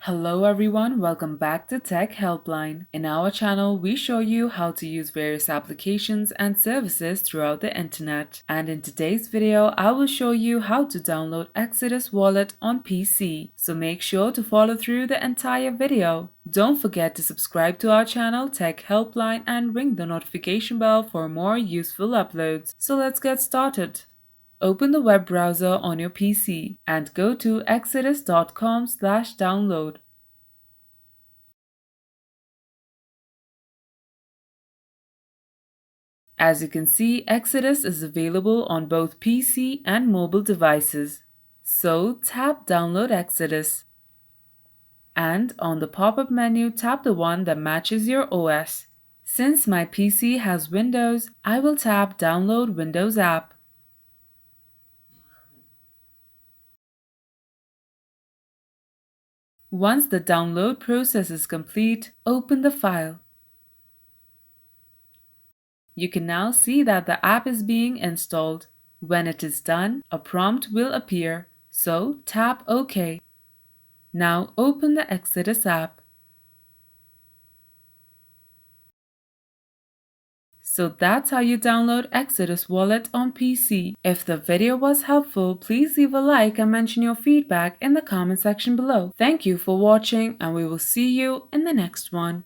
Hello everyone, welcome back to Tech Helpline. In our channel, we show you how to use various applications and services throughout the internet. And in today's video, I will show you how to download Exodus Wallet on PC. So make sure to follow through the entire video. Don't forget to subscribe to our channel Tech Helpline and ring the notification bell for more useful uploads. So let's get started. Open the web browser on your PC and go to exodus.com/download. As you can see, Exodus is available on both PC and mobile devices. So tap Download Exodus. And on the pop-up menu, tap the one that matches your OS. Since my PC has Windows, I will tap Download Windows app. Once the download process is complete, open the file. You can now see that the app is being installed. When it is done, a prompt will appear, so tap OK. Now open the Exodus app. So that's how you download Exodus Wallet on PC. If the video was helpful, please leave a like and mention your feedback in the comment section below. Thank you for watching, and we will see you in the next one.